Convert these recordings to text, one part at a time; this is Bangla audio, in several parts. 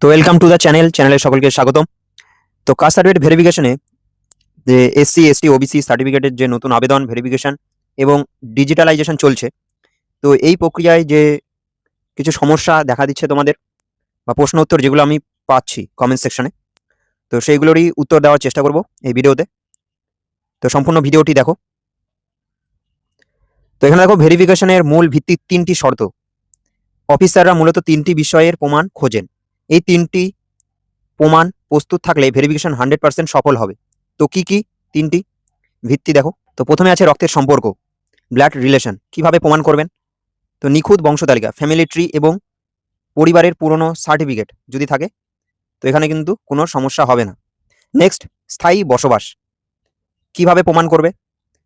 তো ওয়েলকাম টু দ্য চ্যানেলের সকলকে স্বাগতম। তো কাস্ট সার্টিফিকেট ভেরিফিকেশনে যে এসসি এসটি ওবিসি সার্টিফিকেটের যে নতুন আবেদন ভেরিফিকেশন এবং ডিজিটালাইজেশন চলছে, তো এই প্রক্রিয়ায় যে কিছু সমস্যা দেখা দিচ্ছে তোমাদের বা প্রশ্ন উত্তর যেগুলো আমি পাচ্ছি কমেন্ট সেকশনে, তো সেইগুলোরই উত্তর দেওয়ার চেষ্টা করব এই ভিডিওতে। তো সম্পূর্ণ ভিডিওটি দেখো। তো এখানে দেখো, ভেরিফিকেশনের মূল ভিত্তি তিনটি শর্ত। অফিসাররা মূলত তিনটি বিষয়ের প্রমাণ খোঁজেন। এই তিনটি প্রমাণ প্রস্তুত থাকলে ভেরিফিকেশন 100% সফল হবে। তো কি কি তিনটি ভিত্তি দেখো। তো প্রথমে আছে রক্তের সম্পর্ক, ব্লাড রিলেশন। কিভাবে প্রমাণ করবেন? তো নিখুঁত বংশতালিকা, ফ্যামিলি ট্রি এবং পরিবারের পুরনো সার্টিফিকেট যদি থাকে, তো এখানে কিন্তু কোনো সমস্যা হবে না। নেক্সট, স্থায়ী বসবাস। কিভাবে প্রমাণ করবে?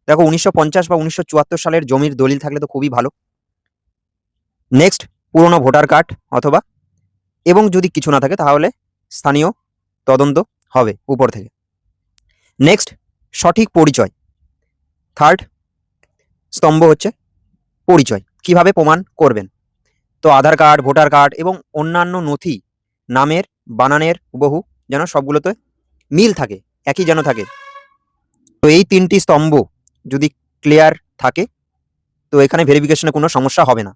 দেখো, 1950 বা 1974 সালের জমির দলিল থাকলে তো খুবই ভালো। নেক্সট, পুরনো ভোটার কার্ড অথবা, এবং যদি কিছু না থাকে তাহলে স্থানীয় তদন্ত হবে উপর থেকে। নেক্সট, সঠিক পরিচয়। থার্ড স্তম্ভ হচ্ছে পরিচয়। কিভাবে প্রমাণ করবেন? তো আধার কার্ড, ভোটার কার্ড এবং অন্যান্য নথি নামের বানানের হুবহু যেন সবগুলোতে মিল থাকে, একই যেন থাকে। তো এই তিনটি স্তম্ভ যদি ক্লিয়ার থাকে, তো এখানে ভেরিফিকেশনে কোনো সমস্যা হবে না।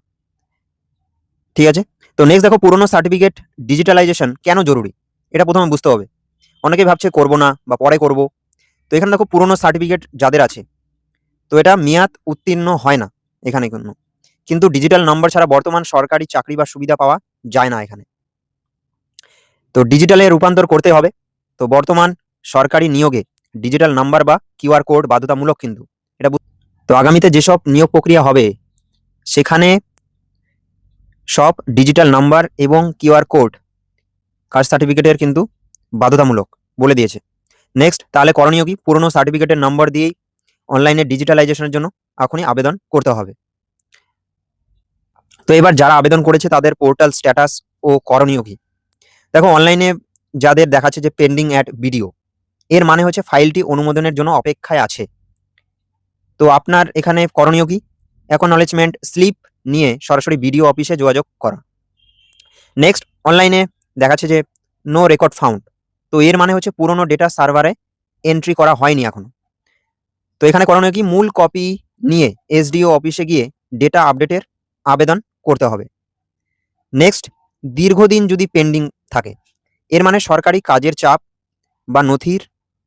ঠিক আছে। তো নেক্সট দেখো, পুরনো সার্টিফিকেট ডিজিটালাইজেশন কেন জরুরি? এটা প্রথমে বুঝতে হবে। অনেকেই ভাবছে করব না বা পরে করব। তো এখানে দেখো, পুরনো সার্টিফিকেট যাদের আছে, তো এটা মেয়াদ উত্তীর্ণ হয় না এখানে কোনো, কিন্তু ডিজিটাল নাম্বার ছাড়া বর্তমান সরকারি চাকরি বা সুবিধা পাওয়া যায় না এখানে। তো ডিজিটালে রূপান্তর করতে হবে। তো বর্তমান সরকারি নিয়োগে ডিজিটাল নাম্বার বা কিউআর কোড বাধ্যতামূলক কিন্তু এটা। তো আগামীতে যেসব নিয়োগ প্রক্রিয়া হবে সেখানে সব ডিজিটাল নাম্বার এবং কিউআর কোড কাস্ট সার্টিফিকেটের কিন্তু বাধ্যতামূলক বলে দিয়েছে। নেক্সট, তাহলে করণীয় কি? পুরনো সার্টিফিকেটের নাম্বার দিয়েই অনলাইনে ডিজিটালাইজেশনের জন্য এখনই আবেদন করতে হবে। তো এবার যারা আবেদন করেছে তাদের পোর্টাল স্ট্যাটাস ও করণীয় কি? দেখো, অনলাইনে যাদের দেখাচ্ছে যে পেন্ডিং অ্যাট ভিডিও, এর মানে হচ্ছে ফাইলটি অনুমোদনের জন্য অপেক্ষায় আছে। তো আপনার এখানে করণীয় কি? অ্যাকনলেজমেন্ট স্লিপ নিয়ে সরাসরি বিডিও অফিসে যোগাযোগ করা। নেক্সট, অনলাইনে দেখাচ্ছে যে নো রেকর্ড ফাউন্ড, তো এর মানে হচ্ছে পুরনো ডেটা সার্ভারে এন্ট্রি করা হয়নি এখনো। তো এখানে করণীয় কি? মূল কপি নিয়ে এসডিও অফিসে গিয়ে ডেটা আপডেটের আবেদন করতে হবে। নেক্সট, দীর্ঘদিন যদি পেন্ডিং থাকে, এর মানে সরকারি কাজের চাপ বা নথির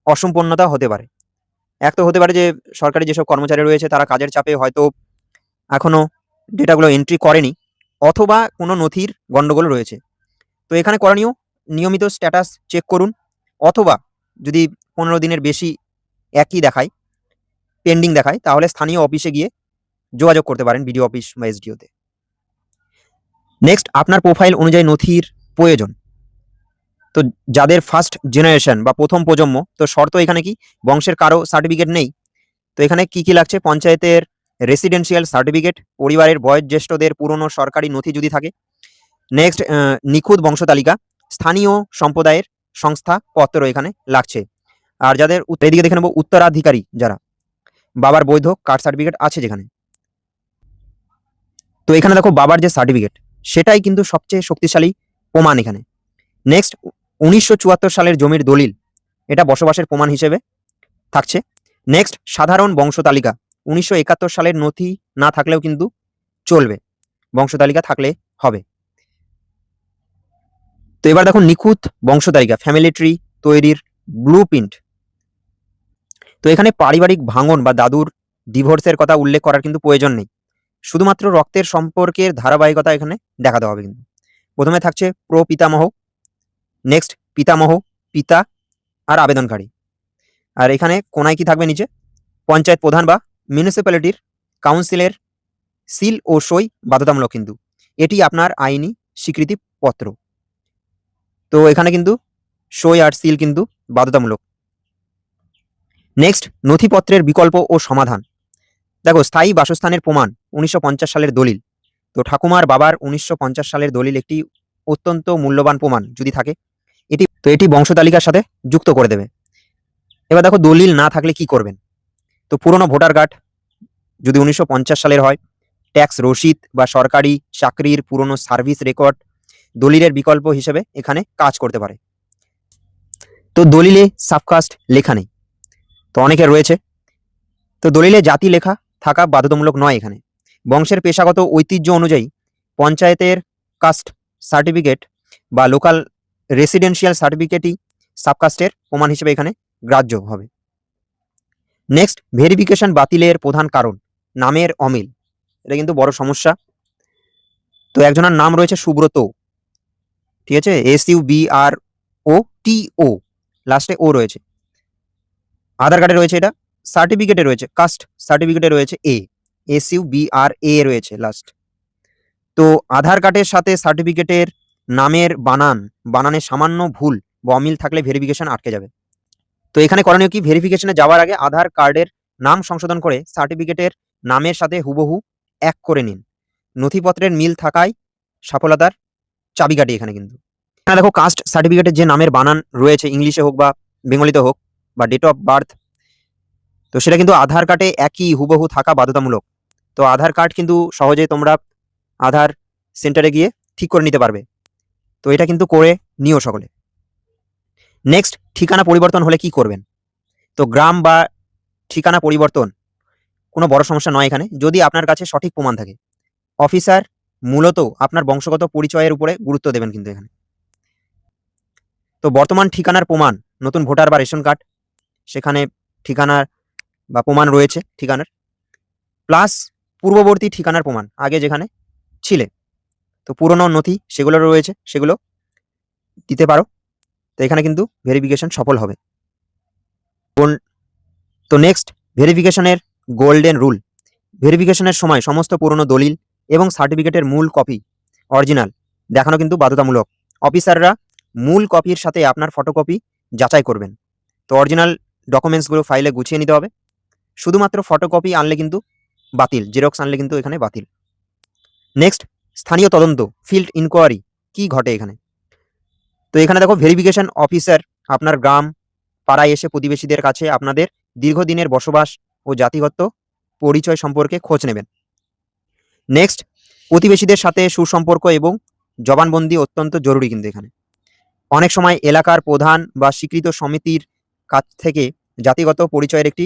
অসম্পূর্ণতা হতে পারে। এক তো হতে পারে যে সরকারি যেসব কর্মচারী রয়েছে তারা কাজের চাপে হয়তো এখনো ডেটাগুলো এন্ট্রি করেনি, অথবা কোনো নথির গন্ডগোল রয়েছে। তো এখানে করণীয়, নিয়মিত স্ট্যাটাস চেক করুন, অথবা যদি 15 দিনের বেশি একই দেখায়, পেন্ডিং দেখায়, তাহলে স্থানীয় অফিসে গিয়ে যোগাযোগ করতে পারেন, বিডিও অফিস বা এসডিওতে। নেক্সট, আপনার প্রোফাইল অনুযায়ী নথির প্রয়োজন। তো যাদের ফার্স্ট জেনারেশন বা প্রথম প্রজন্ম, তো শর্ত এখানে কি? বংশের কারো সার্টিফিকেট নেই, তো এখানে কি কি লাগছে? পঞ্চায়েতের রেসিডেন্সিয়াল সার্টিফিকেট, পরিবারের বয়োজ্যেষ্ঠদের পুরনো সরকারি নথি যদি থাকে। নেক্সট, নিখুঁত বংশতালিকা, স্থানীয় সম্প্রদায়ের সংস্থা পত্র এখানে লাগছে। আর যাদের এদিকে দেখে নেব, উত্তরাধিকারী যারা, বাবার বৈধ কাস্ট সার্টিফিকেট আছে যেখানে। তো এখানে দেখো, বাবার যে সার্টিফিকেট সেটাই কিন্তু সবচেয়ে শক্তিশালী প্রমাণ এখানে। নেক্সট, 1974 সালের জমির দলিল, এটা বসবাসের প্রমাণ হিসেবে থাকছে। নেক্সট, সাধারণ বংশতালিকা, 1971 সালের নথি না থাকলেও কিন্তু চলবে, বংশতালিকা থাকলে হবে। তো এবার দেখো, নিখুঁত বংশতালিকা, ফ্যামিলি ট্রি তৈরির ব্লুপ্রিন্ট। তো এখানে পারিবারিক ভাঙন বা দাদুর ডিভোর্সের কথা উল্লেখ করার কিন্তু প্রয়োজন নেই, শুধুমাত্র রক্তের সম্পর্কের ধারাবাহিকতা এখানে দেখাতে হবে কিন্তু। প্রথমে থাকছে প্রপিতামহ, নেক্সট পিতামহ, পিতা আর আবেদনকারী। আর এখানে কোনায় কি থাকবে? নিচে পঞ্চায়েত প্রধান বা মিউনিসিপ্যালিটির কাউন্সিলের সিল ও সই বাধ্যতামূলক কিন্তু, এটি আপনার আইনি স্বীকৃতি পত্র। তো এখানে কিন্তু সই আর সিল কিন্তু বাধ্যতামূলক। নেক্সট, নথিপত্রের বিকল্প ও সমাধান। দেখো, স্থায়ী বাসস্থানের প্রমাণ, 1950 সালের দলিল। তো ঠাকুমার বাবার 1950 সালের দলিল একটি অত্যন্ত মূল্যবান প্রমাণ যদি থাকে, এটি বংশতালিকার সাথে যুক্ত করে দেবে। এবার দেখো, দলিল না থাকলে কি করবেন? তো পুরনো ভোটার কার্ড যদি 1950 সালের হয়, ট্যাক্স রসিদ বা সরকারি চাকরির পুরনো সার্ভিস রেকর্ড, দলিলের বিকল্প হিসেবে এখানে কাজ করতে পারে। তো দলিলে সাবকাস্ট লেখা নেই, তো অনেকে রয়েছে। তো দলিলে জাতি লেখা থাকা বাধ্যতামূলক নয় এখানে। বংশের পেশাগত ঐতিহ্য অনুযায়ী পঞ্চায়েতের কাস্ট সার্টিফিকেট বা লোকাল রেসিডেন্সিয়াল সার্টিফিকেটই সাবকাস্টের প্রমাণ হিসেবে এখানে গ্রাহ্য হবে। নেক্সট, ভেরিফিকেশন বাতিলের প্রধান কারণ নামের অমিল। এটা কিন্তু বড় সমস্যা। তো একজনের নাম রয়েছে সুব্রত, ঠিক আছে, SUBROTO, লাস্টে ও রয়েছে। আধার কার্ডে রয়েছে, এটা সার্টিফিকেটে রয়েছে, কাস্ট সার্টিফিকেটে রয়েছে SUBRA রয়েছে লাস্ট। তো আধার কার্ডের সাথে সার্টিফিকেটের নামের বানানে সামান্য ভুল বা অমিল থাকলে ভেরিফিকেশন আটকে যাবে। তো এখানে করণীয় কি? ভেরিফিকেশনে যাওয়ার আগে আধার কার্ডের নাম সংশোধন করে সার্টিফিকেটের নামের সাথে হুবহু এক করে নিন। নথিপত্রের মিল থাকায় সফলতার চাবিকাঠি এখানে। কিন্তু এখানে দেখো, কাস্ট সার্টিফিকেটের যে নামের বানান রয়েছে, ইংলিশে হোক বা বেঙ্গলিতে হোক, বা ডেট অফ বার্থ, তো সেটা কিন্তু আধার কার্ডে একই হুবহু থাকা বাধ্যতামূলক। তো আধার কার্ড কিন্তু সহজেই তোমরা আধার সেন্টারে গিয়ে ঠিক করে নিতে পারবে। তো এটা কিন্তু করে নিও সকলে। নেক্সট, ঠিকানা পরিবর্তন হলে কি করবেন? তো গ্রাম বা ঠিকানা পরিবর্তন কোনো বড় সমস্যা নয় এখানে, যদি আপনার কাছে সঠিক প্রমাণ থাকে। অফিসার মূলত আপনার বংশগত পরিচয়ের উপরে গুরুত্ব দেবেন কিন্তু এখানে। তো বর্তমান ঠিকানার প্রমাণ, নতুন ভোটার বা রেশন কার্ড, সেখানে ঠিকানার বা প্রমাণ রয়েছে ঠিকানার, প্লাস পূর্ববর্তী ঠিকানার প্রমাণ, আগে যেখানে ছিলে, তো পুরনো নথি সেগুলো রয়েছে, সেগুলো দিতে পারো। তো এখানে কিন্তু ভেরিফিকেশন সফল হবে। তো নেক্সট, ভেরিফিকেশনের গোল্ডেন রুল। ভেরিফিকেশনের সময় সমস্ত পুরনো দলিল এবং সার্টিফিকেটের মূল কপি অরিজিনাল দেখানো কিন্তু বাধ্যতামূলক। অফিসাররা মূল কপির সাথে আপনার ফটোকপি যাচাই করবেন। তো অরিজিনাল ডকুমেন্টসগুলো ফাইলে গুছিয়ে নিতে হবে। শুধুমাত্র ফটোকপি আনলে কিন্তু বাতিল, জেরক্স আনলে কিন্তু এখানে বাতিল। নেক্সট, স্থানীয় তদন্ত, ফিল্ড ইনকোয়ারি কি ঘটে এখানে? তো এখানে দেখো, ভেরিফিকেশন অফিসার আপনার গ্রাম পাড়ায় এসে প্রতিবেশীদের কাছে আপনাদের দীর্ঘদিনের বসবাস ও জাতিগত পরিচয় সম্পর্কে খোঁজ নেবেন। নেক্সট, প্রতিবেশীদের সাথে সুসম্পর্ক এবং জবানবন্দি অত্যন্ত জরুরি কিন্তু এখানে। অনেক সময় এলাকার প্রধান বা স্বীকৃত সমিতির কাছ থেকে জাতিগত পরিচয়ের একটি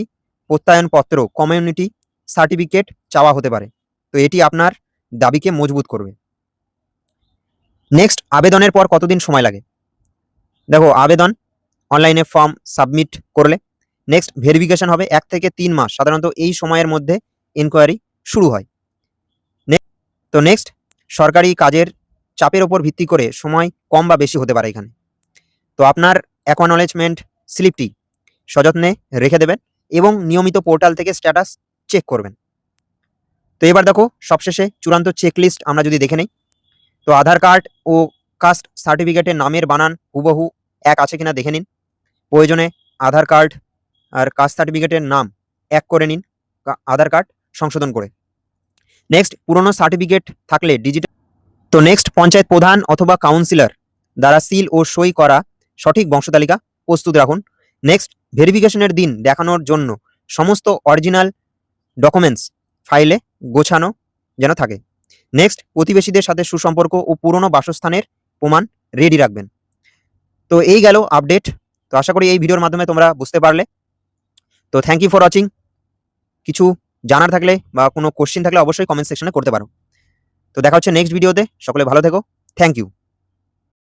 প্রত্যয়নপত্র, কমিউনিটি সার্টিফিকেট চাওয়া হতে পারে। তো এটি আপনার দাবিকে মজবুত করবে। নেক্সট, আবেদনের পর কতদিন সময় লাগে? দেখো, আবেদন অনলাইনে ফর্ম সাবমিট করলে নেক্সট ভেরিফিকেশন হবে 1 থেকে 3 মাস, সাধারণত এই সময়ের মধ্যে ইনকোয়ারি শুরু হয়। তো নেক্সট, সরকারি কাজের চাপের ওপর ভিত্তি করে সময় কম বা বেশি হতে পারে এখানে। তো আপনার অ্যাকনলেজমেন্ট স্লিপটি সযত্নে রেখে দেবেন এবং নিয়মিত পোর্টাল থেকে স্ট্যাটাস চেক করবেন। তো এবার দেখো, সবশেষে চূড়ান্ত চেকলিস্ট আমরা যদি দেখে নেই। তো আধার কার্ড ও কাস্ট সার্টিফিকেটের নামের বানান হুবহু এক আছে কিনা দেখে নিন। প্রয়োজনে আধার কার্ড আর কাস্ট সার্টিফিকেটের নাম এক করে নিন আধার কার্ড সংশোধন করে। নেক্সট, পুরনো সার্টিফিকেট থাকলে ডিজিটাল। তো নেক্সট, পঞ্চায়েত প্রধান অথবা কাউন্সিলর দ্বারা সিল ও সই করা সঠিক বংশতালিকা প্রস্তুত রাখুন। নেক্সট, ভেরিফিকেশনের দিন দেখানোর জন্য সমস্ত অরিজিনাল ডকুমেন্টস ফাইলে গোছানো যেন থাকে। নেক্সট, প্রতিবেশীদের সাথে সুসম্পর্ক ও পুরনো বাসস্থানের প্রমাণ রেডি রাখবেন। তো এই গেল আপডেট। তো আশা করি এই ভিডিওর মাধ্যমে তোমরা বুঝতে পারলে। তো থ্যাংক ইউ ফর ওয়াচিং। কিছু জানার থাকলে বা কোনো কোশ্চেন থাকলে অবশ্যই কমেন্ট সেকশনে করতে পারো। তো দেখা হচ্ছে নেক্সট ভিডিওতে। সকলে ভালো থেকো। Thank you.